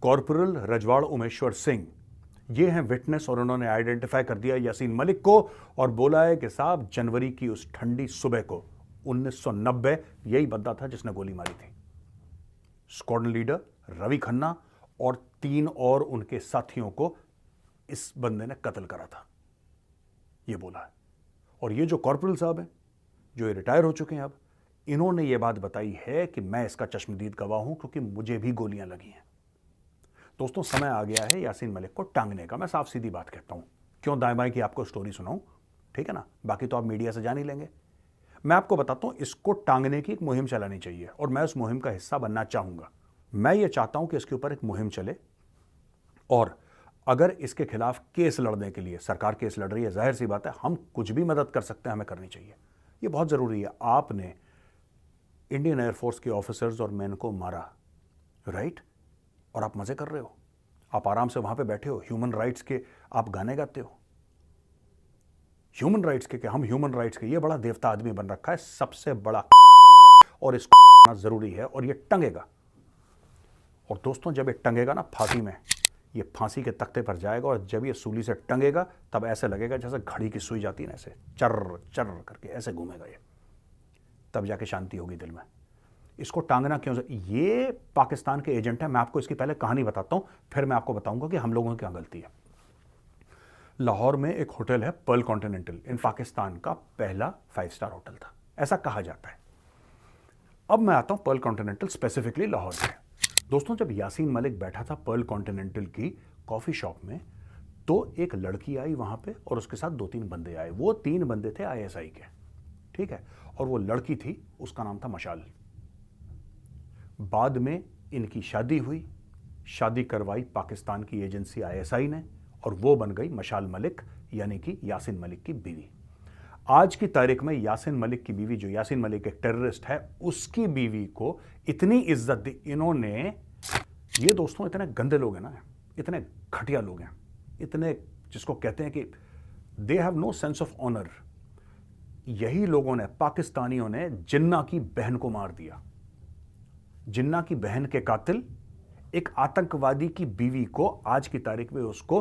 Corporal रजवाड़ Umeshwar Singh, ये हैं witness, और उन्होंने आइडेंटिफाई कर दिया यासीन मलिक को और बोला है कि साहब जनवरी की उस ठंडी सुबह को 1990 यही बंदा था जिसने गोली मारी थी। स्क्वाड्रन लीडर रवि खन्ना और 3 और उनके साथियों को इस बंदे ने कत्ल करा था, ये बोला है। और ये जो कॉर्पोरल साहब हैं, जो ये रिटायर हो चुके हैं अब, इन्होंने ये बात बताई है कि मैं इसका चश्मदीद गवाह हूं क्योंकि मुझे भी गोलियां लगी हैं। दोस्तों, समय आ गया है यासीन मलिक को टांगने का। मैं साफ सीधी बात कहता हूं, क्यों दाएं बाएं की आपको स्टोरी सुनाऊं, ठीक है ना? बाकी तो आप मीडिया से जान ही लेंगे। मैं आपको बताता हूं, इसको टांगने की एक मुहिम चलानी चाहिए और मैं उस मुहिम का हिस्सा बनना चाहूंगा। मैं ये चाहता हूं कि इसके ऊपर एक मुहिम चले और अगर इसके खिलाफ केस लड़ने के लिए सरकार केस लड़ रही है, जाहिर सी बात है हम कुछ भी मदद कर सकते हैं, हमें करनी चाहिए। ये बहुत जरूरी है। आपने इंडियन एयरफोर्स के ऑफिसर्स और मैन को मारा, राइट? और आप मजे कर रहे हो, आप आराम से वहां पे बैठे हो, ह्यूमन राइट्स के आप गाने गाते हो। ह्यूमन राइट्स के क्या, हम ह्यूमन राइट्स के, ये बड़ा देवता आदमी बन रखा है, सबसे बड़ा और इसको जरूरी है और ये टंगेगा। और दोस्तों, जब ये टंगेगा ना फांसी में, ये फांसी के तख्ते पर जाएगा और जब ये सूली से टंगेगा तब ऐसे लगेगा जैसे घड़ी की सुई जाती है ना, ऐसे चर्र चर्र करके ऐसे घूमेगा ये, तब जाके शांति होगी दिल में। इसको टांगना क्यों? ये पाकिस्तान के एजेंट है। मैं आपको इसकी पहले कहानी बताता हूं, फिर मैं आपको बताऊंगा कि हम लोगों की क्या गलती है। लाहौर में एक होटल है पर्ल कॉन्टिनेंटल, इन पाकिस्तान का पहला 5 स्टार होटल था, ऐसा कहा जाता है। अब मैं आता हूं पर्ल कॉन्टिनेंटल स्पेसिफिकली लाहौर में। दोस्तों, जब यासीन मलिक बैठा था पर्ल कॉन्टिनेंटल की कॉफी शॉप में, तो एक लड़की आई वहां पे और उसके साथ 2-3 बंदे आए। वो 3 बंदे थे आईएसआई के, ठीक है? और वो लड़की थी, उसका नाम था मशाल। बाद में इनकी शादी हुई, शादी करवाई पाकिस्तान की एजेंसी आईएसआई ने, और वो बन गई मशाल मलिक, यानी कि यासीन मलिक की बीवी। आज की तारीख में यासीन मलिक की बीवी, जो यासीन मलिक एक टेररिस्ट है, उसकी बीवी को इतनी इज्जत दी इन्होंने। ये दोस्तों इतने गंदे लोग हैं ना, इतने घटिया लोग हैं, इतने जिसको कहते हैं कि they have no sense of honour. यही लोगों ने, पाकिस्तानियों ने जिन्ना की बहन को मार दिया। जिन्ना की बहन के कातिल एक आतंकवादी की बीवी को आज की तारीख में उसको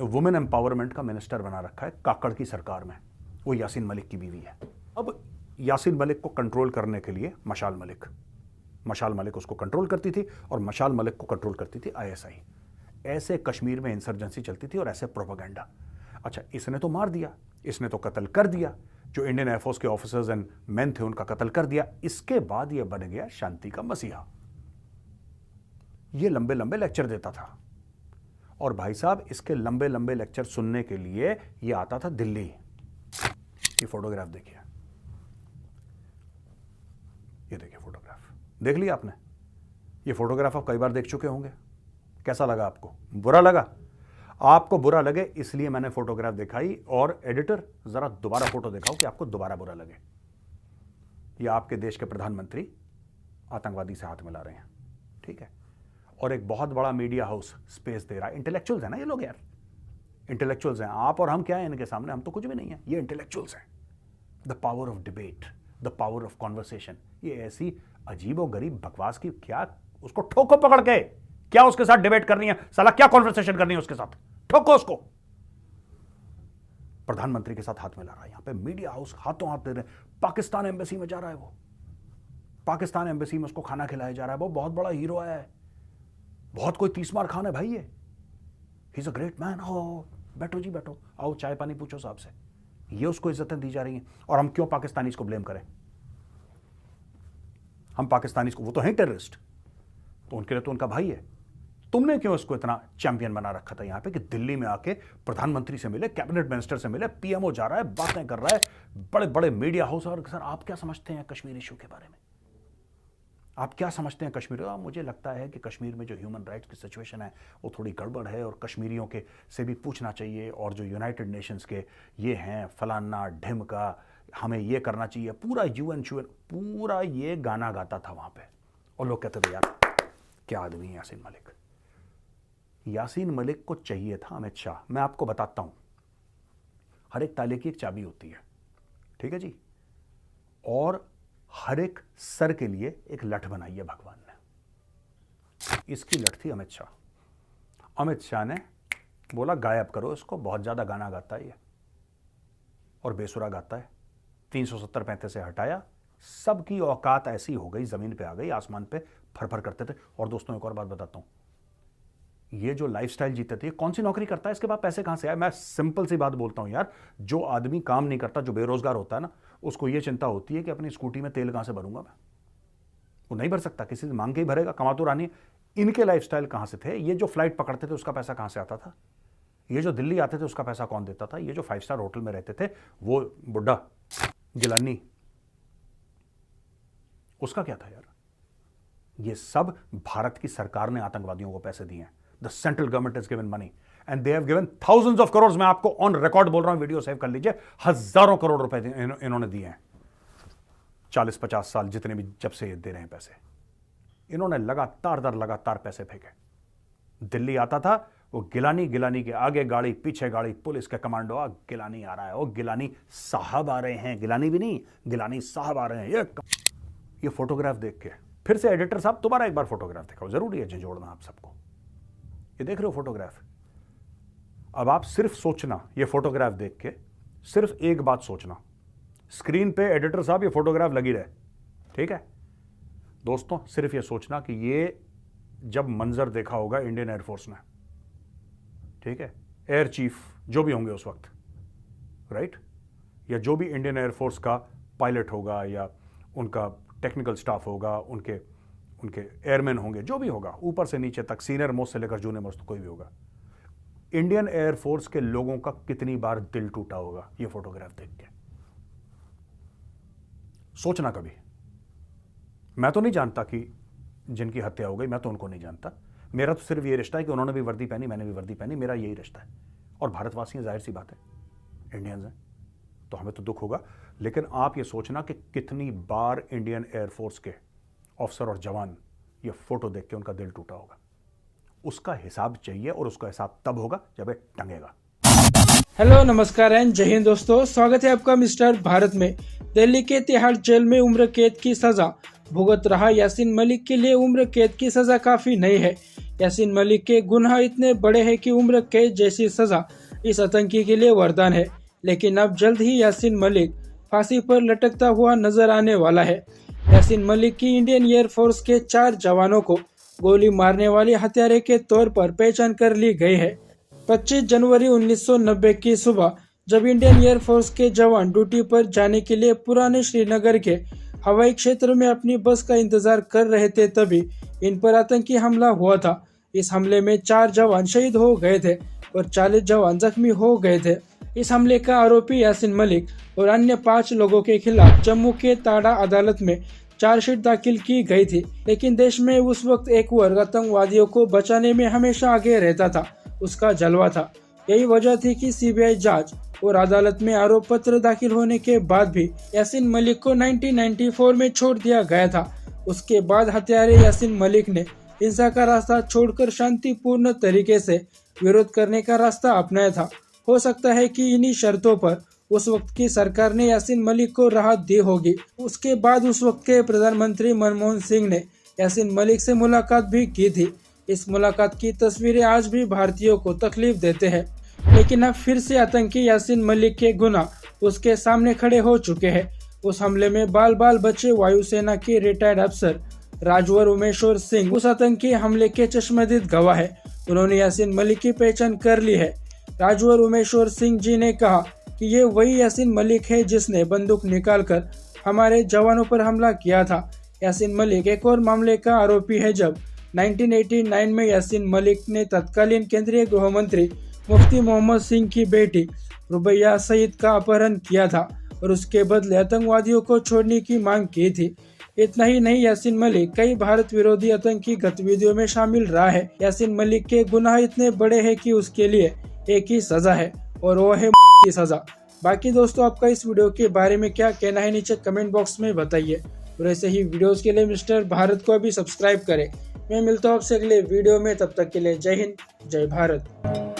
वुमेन एम्पावरमेंट का मिनिस्टर बना रखा है काकड़ की सरकार में। वो यासीन मलिक की बीवी है। अब यासीन मलिक को कंट्रोल करने के लिए मशाल मलिक उसको कंट्रोल करती थी और मशाल मलिक को कंट्रोल करती थी आईएसआई। ऐसे कश्मीर में इंसर्जेंसी चलती थी और ऐसे प्रोपेगेंडा। अच्छा, इसने तो मार दिया, इसने तो कत्ल कर दिया, जो इंडियन एयरफोर्स के ऑफिसर्स एंड मैन थे उनका कत्ल कर दिया। इसके बाद यह बन गया शांति का मसीहा। यह लंबे लंबे लेक्चर देता था और भाई साहब इसके लंबे लंबे लेक्चर सुनने के लिए यह आता था दिल्ली। ये फोटोग्राफ देखिए, ये देखिए फोटोग्राफ, देख लिया आपने? ये फोटोग्राफ आप कई बार देख चुके होंगे। कैसा लगा आपको? बुरा लगा? आपको बुरा लगे इसलिए मैंने फोटोग्राफ दिखाई, और एडिटर जरा दोबारा फोटो दिखाओ कि आपको दोबारा बुरा लगे। ये आपके देश के प्रधानमंत्री आतंकवादी से हाथ मिला रहे हैं, ठीक है? और एक बहुत बड़ा मीडिया हाउस स्पेस दे रहा है। इंटेलेक्चुअल्स हैं ना ये लोग यार, इंटेलेक्चुअल्स हैं। आप और हम क्या है इनके सामने? हम तो कुछ भी नहीं है, ये इंटेलेक्चुअल्स हैं। The power of debate, the power of conversation. ये ऐसी अजीब और गरीब बकवास की, क्या उसको ठोको पकड़ के, क्या उसके साथ डिबेट करनी है साला? क्या कॉन्वर्सेशन करनी है उसके साथ? ठोको उसको। प्रधानमंत्री के साथ हाथ मिला रहा है यहां पे, मीडिया हाउस हाथों हाथ दे रहे हैं। पाकिस्तान एम्बेसी में जा रहा है वो, पाकिस्तान एम्बेसी में उसको खाना खिलाया जा रहा है। वो बहुत बड़ा हीरो आया है, बहुत कोई 30 मार खान है भाई ये। He is a great man. हो बैठो जी बैठो, आओ चाय पानी पूछो साहब से। ये उसको इज्जतें दी जा रही हैं। और हम क्यों पाकिस्तानी को ब्लेम करें? हम पाकिस्तानी को, वो तो हैं टेररिस्ट, तो उनके लिए तो उनका भाई है। तुमने क्यों इसको इतना चैंपियन बना रखा था यहां पे कि दिल्ली में आके प्रधानमंत्री से मिले, कैबिनेट मिनिस्टर से मिले, पीएमओ जा रहा है, बातें कर रहा है, बड़े बड़े मीडिया हाउस। और सर आप क्या समझते हैं कश्मीर इशू के बारे में? आप क्या समझते हैं कश्मीर? मुझे लगता है कि कश्मीर में जो ह्यूमन राइट्स की सिचुएशन है वो थोड़ी गड़बड़ है और कश्मीरियों के से भी पूछना चाहिए। और जो यूनाइटेड नेशंस के ये हैं फलाना ढिमका, हमें ये करना चाहिए। पूरा यूएन पूरा ये गाना गाता था वहां पे। और लोग कहते थे यार क्या आदमी है यासीन मलिक। यासीन मलिक को चाहिए था अमित शाह। मैं आपको बताता हूं, हर एक ताले की एक चाबी होती है, ठीक है जी? और हर एक सर के लिए एक लठ बनाई है भगवान ने। इसकी लठ थी अमित शाह। अमित शाह ने बोला गायब करो इसको, बहुत ज्यादा गाना गाता है ये और बेसुरा गाता है। 370 से हटाया, सबकी औकात ऐसी हो गई, जमीन पे आ गई, आसमान पे फर करते थे। और दोस्तों एक और बात बताता हूं, ये जो लाइफस्टाइल जीते थे, कौन सी नौकरी करता है, इसके बाद पैसे कहां से आए? मैं सिंपल सी बात बोलता हूं यार, जो आदमी काम नहीं करता, जो बेरोजगार होता है ना, उसको ये चिंता होती है कि अपनी स्कूटी में तेल कहां से भरूंगा मैं। वो नहीं भर सकता, किसी से मांग के ही भरेगा, कमा तो रानी। इनके लाइफस्टाइल कहां से थे? ये जो फ्लाइट पकड़ते थे उसका पैसा कहां से आता था? ये जो दिल्ली आते थे उसका पैसा कौन देता था? ये जो 5 स्टार होटल में रहते थे, वो बुड्ढा गिलानी, उसका क्या था यार? ये सब भारत की सरकार ने आतंकवादियों को पैसे दिए हैं। The central government is given money and they have given thousands of crore. मैं आपको ऑन रिकॉर्ड बोल रहा हूं, वीडियो सेव कर लीजिए, हजारों करोड़ रुपए इन्होंने दिए हैं 40-50 साल, जितने भी जब से ये दे रहे हैं पैसे। इन्होंने लगातार पैसे फेंके। दिल्ली आता था वो गिलानी के आगे गाड़ी, पीछे गाड़ी, पुलिस के कमांडो, गिलानी आ रहा है, वो गिलानी साहब आ रहे हैं, गिलानी भी नहीं, गिलानी साहब आ रहे हैं। ये फोटोग्राफ देख के फिर से एडिटर साहब दोबारा एक बार फोटोग्राफ दिखाओ, जरूरी है जोड़ना आप सबको। ये देख रहे हो फोटोग्राफ? अब आप सिर्फ सोचना, ये फोटोग्राफ देख के सिर्फ एक बात सोचना, स्क्रीन पे एडिटर साहब ये फोटोग्राफ लगी रहे, ठीक है दोस्तों? सिर्फ ये सोचना कि ये जब मंजर देखा होगा इंडियन एयरफोर्स ने, ठीक है, एयर चीफ जो भी होंगे उस वक्त, राइट, या जो भी इंडियन एयरफोर्स का पायलट होगा या उनका टेक्निकल स्टाफ होगा, उनके एयरमैन होंगे, जो भी होगा, ऊपर से नीचे तक, सीनियर मोस्ट से लेकर जूनियर मोस्ट, कोई भी होगा, इंडियन एयरफोर्स के लोगों का कितनी बार दिल टूटा होगा ये फोटोग्राफ देख के। सोचना कभी। मैं तो नहीं जानता कि जिनकी हत्या हो गई, मैं तो उनको नहीं जानता। मेरा तो सिर्फ ये रिश्ता है कि उन्होंने भी वर्दी पहनी, मैंने भी वर्दी पहनी, मेरा यही रिश्ता है। और भारतवासी हैं, जाहिर सी बात है, इंडियंस हैं, तो हमें तो दुख होगा। लेकिन आप ये सोचना कि कितनी बार इंडियन एयरफोर्स के ऑफिसर और जवान ये फोटो देख के उनका दिल टूटा होगा। उसका हिसाब चाहिए, और उसका हिसाब तब होगा जब ये टंगेगा। हेलो, नमस्कार एंड जय हिंद दोस्तों, स्वागत है आपका मिस्टर भारत में। दिल्ली के तिहाड़ जेल में उम्र कैद की सजा भुगत रहा यासीन मलिक के लिए उम्र कैद की सजा काफी नहीं है। यासीन मलिक के गुनाह इतने बड़े हैं कि उम्र कैद जैसी सजा इस आतंकी के लिए वरदान है। लेकिन अब जल्द ही यासीन मलिक फांसी पर लटकता हुआ नजर आने वाला है। यासीन मलिक की इंडियन एयरफोर्स के 4 जवानों को गोली मारने वाले हत्यारे के तौर पर पहचान कर ली गई है। 25 जनवरी 1990 की सुबह जब इंडियन एयरफोर्स के जवान ड्यूटी पर जाने के लिए पुराने श्रीनगर के हवाई क्षेत्र में अपनी बस का इंतजार कर रहे थे, तभी इन पर आतंकी हमला हुआ था। इस हमले में 4 जवान शहीद हो गए थे और 40 जवान जख्मी हो गए थे। इस हमले का आरोपी यासीन मलिक और अन्य 5 लोगों के खिलाफ जम्मू के ताड़ा अदालत में चार्जशीट दाखिल की गई थी। लेकिन देश में उस वक्त एक वर्ग आतंकवादियों को बचाने में हमेशा आगे रहता था, उसका जलवा था। यही वजह थी कि सीबीआई जांच और अदालत में आरोप पत्र दाखिल होने के बाद भी यासीन मलिक को 1994 में छोड़ दिया गया था। उसके बाद हत्यारे यासीन मलिक ने हिंसा का रास्ता छोड़कर शांतिपूर्ण तरीके से विरोध करने का रास्ता अपनाया था। हो सकता है कि इन्हीं शर्तों पर उस वक्त की सरकार ने यासीन मलिक को राहत दी होगी। उसके बाद उस वक्त के प्रधानमंत्री मनमोहन सिंह ने यासीन मलिक से मुलाकात भी की थी। इस मुलाकात की तस्वीरें आज भी भारतीयों को तकलीफ देते हैं। लेकिन अब फिर से आतंकी यासीन मलिक के गुनाह उसके सामने खड़े हो चुके हैं। उस हमले में बाल बचे वायुसेना के रिटायर्ड अफसर राजवर उमेश्वर सिंह उस आतंकी हमले के चश्मदीद गवाह है। उन्होंने यासीन मलिक की पहचान कर ली है। राजवर उमेश्वर सिंह जी ने कहा कि ये वही यासीन मलिक है जिसने बंदूक निकालकर हमारे जवानों पर हमला किया था। यासीन मलिक एक और मामले का आरोपी है। जब 1989 में यासीन मलिक ने तत्कालीन केंद्रीय गृह मंत्री मुफ्ती मोहम्मद सिंह की बेटी रुबैया सईद का अपहरण किया था और उसके बदले आतंकवादियों को छोड़ने की मांग की थी। इतना ही नहीं, यासीन मलिक कई भारत विरोधी आतंकी गतिविधियों में शामिल रहा है। यासीन मलिक के गुनाह इतने बड़े हैं कि उसके लिए एक ही सजा है और वो है की सजा। बाकी दोस्तों, आपका इस वीडियो के बारे में क्या कहना है, नीचे कमेंट बॉक्स में बताइए। और ऐसे ही वीडियोस के लिए मिस्टर भारत को अभी सब्सक्राइब करें। मैं मिलता हूँ आपसे अगले वीडियो में, तब तक के लिए जय हिंद, जय भारत।